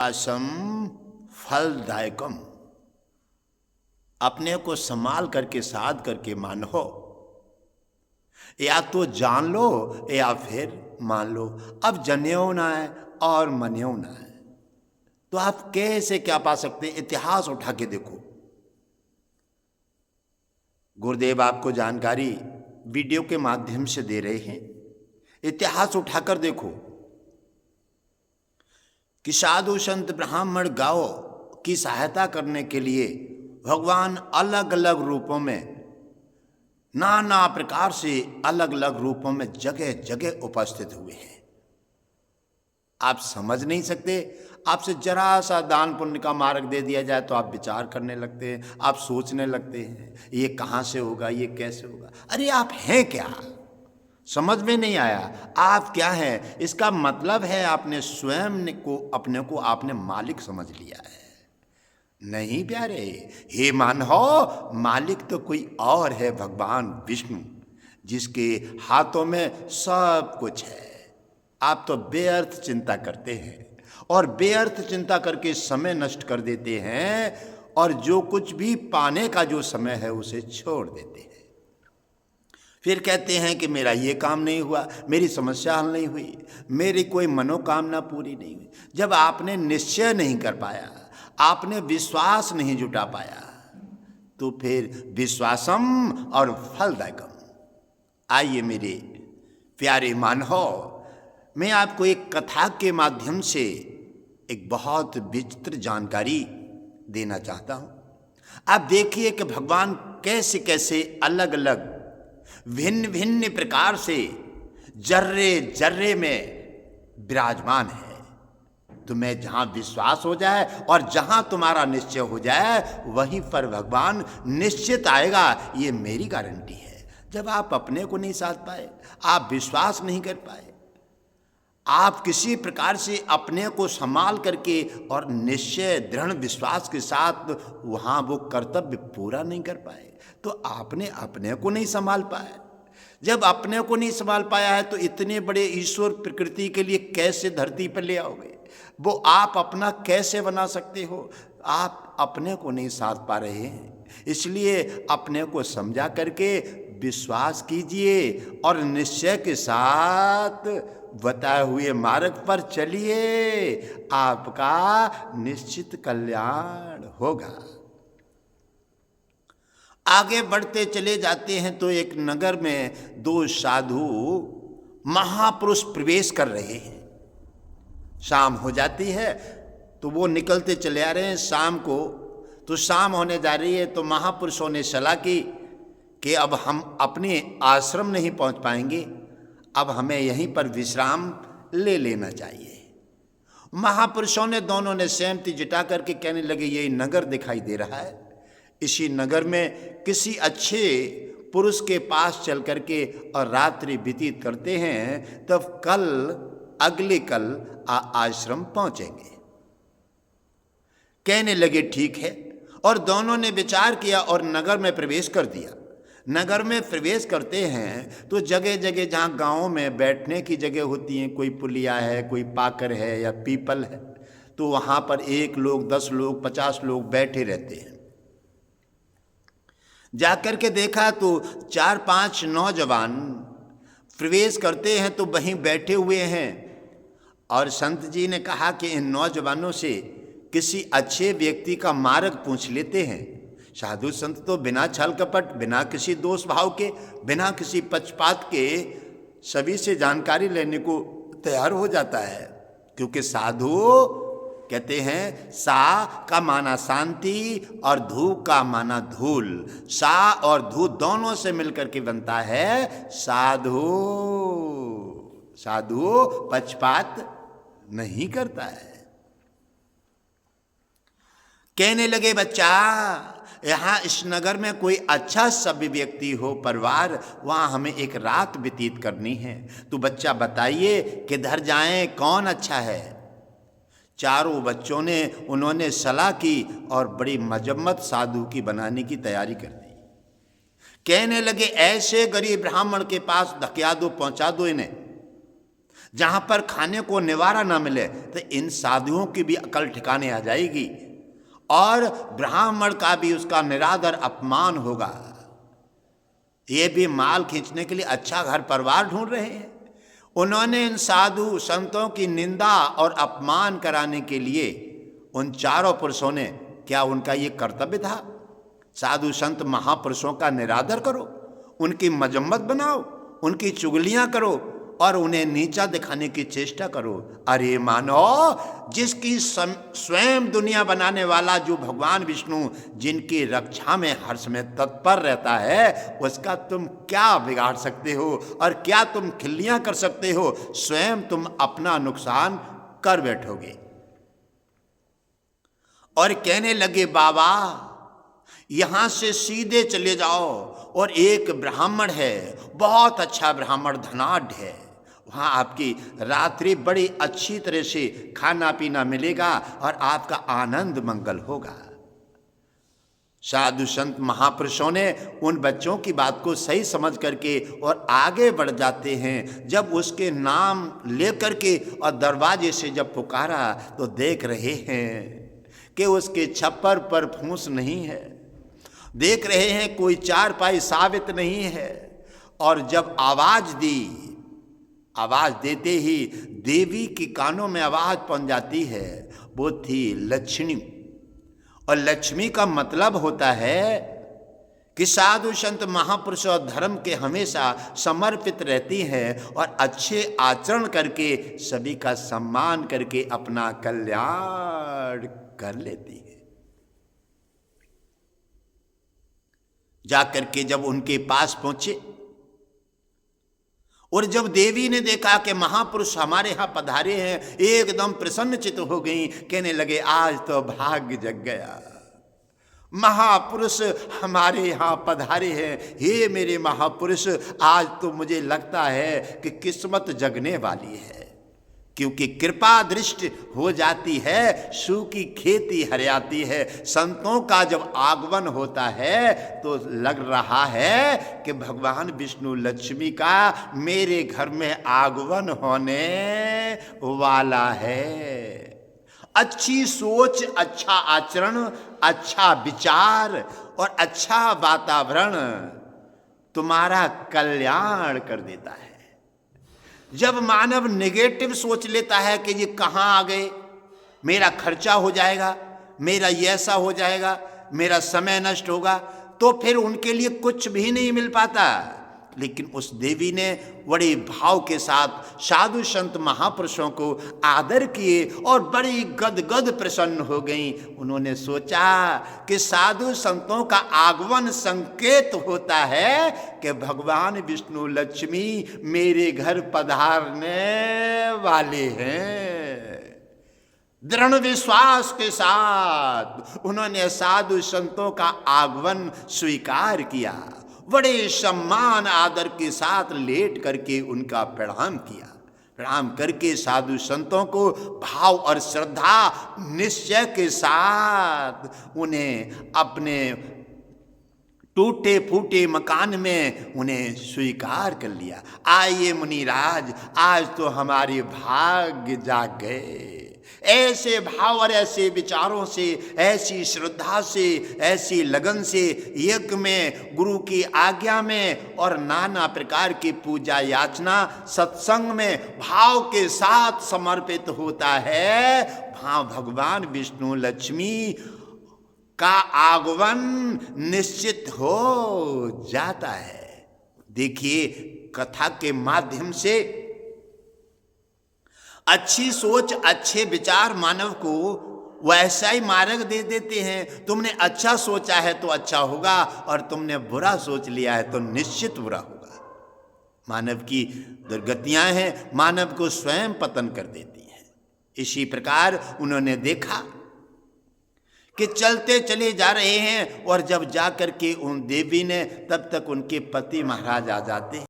आसम फलदायकम। अपने को संभाल करके साध करके मानो, या तो जान लो या फिर मान लो। अब जनेऊ ना है और मनेऊ ना है तो आप कैसे क्या पा सकते हैं? इतिहास उठा के देखो। गुरुदेव आपको जानकारी वीडियो के माध्यम से दे रहे हैं। इतिहास उठाकर देखो कि साधु संत ब्राह्मण गांव की सहायता करने के लिए भगवान अलग अलग रूपों में, नाना प्रकार से अलग अलग रूपों में जगह जगह उपस्थित हुए हैं। आप समझ नहीं सकते। आपसे जरा सा दान पुण्य का मार्ग दे दिया जाए तो आप विचार करने लगते हैं, आप सोचने लगते हैं ये कहाँ से होगा, ये कैसे होगा। अरे आप हैं क्या? समझ में नहीं आया आप क्या हैं। इसका मतलब है आपने स्वयं को, अपने को आपने मालिक समझ लिया है। नहीं प्यारे, हे मानव, मालिक तो कोई और है, भगवान विष्णु, जिसके हाथों में सब कुछ है। आप तो बेअर्थ चिंता करते हैं और बेअर्थ चिंता करके समय नष्ट कर देते हैं, और जो कुछ भी पाने का जो समय है उसे छोड़ देते हैं। फिर कहते हैं कि मेरा ये काम नहीं हुआ, मेरी समस्या हल नहीं हुई, मेरी कोई मनोकामना पूरी नहीं हुई। जब आपने निश्चय नहीं कर पाया, आपने विश्वास नहीं जुटा पाया, तो फिर विश्वासम और फलदायकम। आइए मेरे प्यारे मानव, मैं आपको एक कथा के माध्यम से एक बहुत विचित्र जानकारी देना चाहता हूं। आप देखिए कि भगवान कैसे कैसे अलग अलग भिन्न भिन्न प्रकार से जर्रे जर्रे में विराजमान है। तुम्हें जहां विश्वास हो जाए और जहां तुम्हारा निश्चय हो जाए वहीं पर भगवान निश्चित आएगा, ये मेरी गारंटी है। जब आप अपने को नहीं साध पाए, आप विश्वास नहीं कर पाए, आप किसी प्रकार से अपने को संभाल करके और निश्चय दृढ़ विश्वास के साथ वहाँ वो कर्तव्य पूरा नहीं कर पाए, तो आपने अपने को नहीं संभाल पाया। जब अपने को नहीं संभाल पाया है तो इतने बड़े ईश्वर प्रकृति के लिए कैसे धरती पर ले आओगे? वो आप अपना कैसे बना सकते हो? आप अपने को नहीं साध पा रहे हैं, इसलिए अपने को समझा करके विश्वास कीजिए और निश्चय के साथ बताए हुए मार्ग पर चलिए, आपका निश्चित कल्याण होगा। आगे बढ़ते चले जाते हैं तो एक नगर में दो साधु महापुरुष प्रवेश कर रहे हैं। शाम हो जाती है तो वो निकलते चले आ रहे हैं। शाम को तो शाम होने जा रही है तो महापुरुषों ने सलाह की कि अब हम अपने आश्रम नहीं पहुंच पाएंगे, अब हमें यहीं पर विश्राम ले लेना चाहिए। महापुरुषों ने दोनों ने सहमति जुटा करके कहने लगे, ये नगर दिखाई दे रहा है, इसी नगर में किसी अच्छे पुरुष के पास चल करके और रात्रि व्यतीत करते हैं, तब कल अगले कल आश्रम पहुंचेंगे। कहने लगे ठीक है, और दोनों ने विचार किया और नगर में प्रवेश कर दिया। नगर में प्रवेश करते हैं तो जगह जगह जहाँ गाँव में बैठने की जगह होती है, कोई पुलिया है, कोई पाकर है या पीपल है, तो वहाँ पर 1 लोग 10 लोग 50 लोग बैठे रहते हैं। जाकर के देखा तो 4-5 नौजवान प्रवेश करते हैं तो वहीं बैठे हुए हैं, और संत जी ने कहा कि इन नौजवानों से किसी अच्छे व्यक्ति का मार्ग पूछ लेते हैं। साधु संत तो बिना छल कपट, बिना किसी दोष भाव के, बिना किसी पक्षपात के सभी से जानकारी लेने को तैयार हो जाता है, क्योंकि साधु कहते हैं सा का माना शांति और धू का माना धूल। सा और धू दोनों से मिलकर के बनता है साधु। साधु पक्षपात नहीं करता है। कहने लगे, बच्चा यहाँ इस नगर में कोई अच्छा सभ्य व्यक्ति हो, परिवार, वहाँ हमें एक रात व्यतीत करनी है, तो बच्चा बताइए किधर जाएं, कौन अच्छा है? चारों बच्चों ने उन्होंने सलाह की और बड़ी मजम्मत साधु की बनाने की तैयारी कर दी। कहने लगे, ऐसे गरीब ब्राह्मण के पास धकिया दो, पहुंचा दो इन्हें, जहां पर खाने को निवारा ना मिले तो इन साधुओं की भी अकल ठिकाने आ जाएगी और ब्राह्मण का भी उसका निरादर अपमान होगा। ये भी माल खींचने के लिए अच्छा घर परिवार ढूंढ रहे हैं। उन्होंने इन साधु संतों की निंदा और अपमान कराने के लिए उन चारों पुरुषों ने, क्या उनका ये कर्तव्य था? साधु संत महापुरुषों का निरादर करो, उनकी मजम्मत बनाओ, उनकी चुगलियां करो और उन्हें नीचा दिखाने की चेष्टा करो। अरे मानो, जिसकी स्वयं दुनिया बनाने वाला जो भगवान विष्णु जिनकी रक्षा में हर समय तत्पर रहता है, उसका तुम क्या बिगाड़ सकते हो और क्या तुम खिल्लियां कर सकते हो? स्वयं तुम अपना नुकसान कर बैठोगे। और कहने लगे, बाबा यहां से सीधे चले जाओ और एक ब्राह्मण है, बहुत अच्छा ब्राह्मण, धनाढ्य है, वहाँ आपकी रात्रि बड़ी अच्छी तरह से खाना पीना मिलेगा और आपका आनंद मंगल होगा। साधु संत महापुरुषों ने उन बच्चों की बात को सही समझ करके और आगे बढ़ जाते हैं। जब उसके नाम लेकर के और दरवाजे से जब पुकारा तो देख रहे हैं कि उसके छप्पर पर फूंस नहीं है, देख रहे हैं कोई चारपाई साबित नहीं है। और जब आवाज दी, आवाज देते ही देवी की कानों में आवाज पहुंच जाती है, वो थी लक्ष्मी। और लक्ष्मी का मतलब होता है कि साधु संत महापुरुष और धर्म के हमेशा समर्पित रहती हैं और अच्छे आचरण करके सभी का सम्मान करके अपना कल्याण कर लेती है। जाकर के जब उनके पास पहुंचे और जब देवी ने देखा कि महापुरुष हमारे यहाँ पधारे हैं, एकदम प्रसन्नचित हो गई। कहने लगे, आज तो भाग्य जग गया, महापुरुष हमारे यहाँ पधारे हैं। हे मेरे महापुरुष, आज तो मुझे लगता है कि किस्मत जगने वाली है, क्योंकि कृपा दृष्टि हो जाती है, सूखी खेती हरियाती है। संतों का जब आगमन होता है तो लग रहा है कि भगवान विष्णु लक्ष्मी का मेरे घर में आगमन होने वाला है। अच्छी सोच, अच्छा आचरण, अच्छा विचार और अच्छा वातावरण तुम्हारा कल्याण कर देता है। जब मानव नेगेटिव सोच लेता है कि ये कहाँ आ गए, मेरा खर्चा हो जाएगा, मेरा ये ऐसा हो जाएगा, मेरा समय नष्ट होगा, तो फिर उनके लिए कुछ भी नहीं मिल पाता। लेकिन उस देवी ने बड़े भाव के साथ साधु संत महापुरुषों को आदर किए और बड़ी गदगद प्रसन्न हो गई। उन्होंने सोचा कि साधु संतों का आगमन संकेत होता है कि भगवान विष्णु लक्ष्मी मेरे घर पधारने वाले हैं। दृढ़ विश्वास के साथ उन्होंने साधु संतों का आगमन स्वीकार किया, बड़े सम्मान आदर के साथ लेट करके उनका प्रणाम किया। प्रणाम करके साधु संतों को भाव और श्रद्धा निश्चय के साथ उन्हें अपने टूटे फूटे मकान में उन्हें स्वीकार कर लिया। आइए मुनिराज, आज तो हमारे भाग्य जाग गए। ऐसे भाव और ऐसे विचारों से, ऐसी श्रद्धा से, ऐसी लगन से यज्ञ में, गुरु की आज्ञा में और नाना प्रकार की पूजा याचना सत्संग में भाव के साथ समर्पित होता है, वहाँ भगवान विष्णु लक्ष्मी का आगमन निश्चित हो जाता है। देखिए, कथा के माध्यम से अच्छी सोच, अच्छे विचार मानव को वैसा ही मार्ग दे देते हैं। तुमने अच्छा सोचा है तो अच्छा होगा और तुमने बुरा सोच लिया है तो निश्चित बुरा होगा। मानव की दुर्गतियां हैं, मानव को स्वयं पतन कर देती हैं। इसी प्रकार उन्होंने देखा कि चलते चले जा रहे हैं और जब जाकर के उन देवी ने, तब तक उनके पति महाराज आ जाते हैं।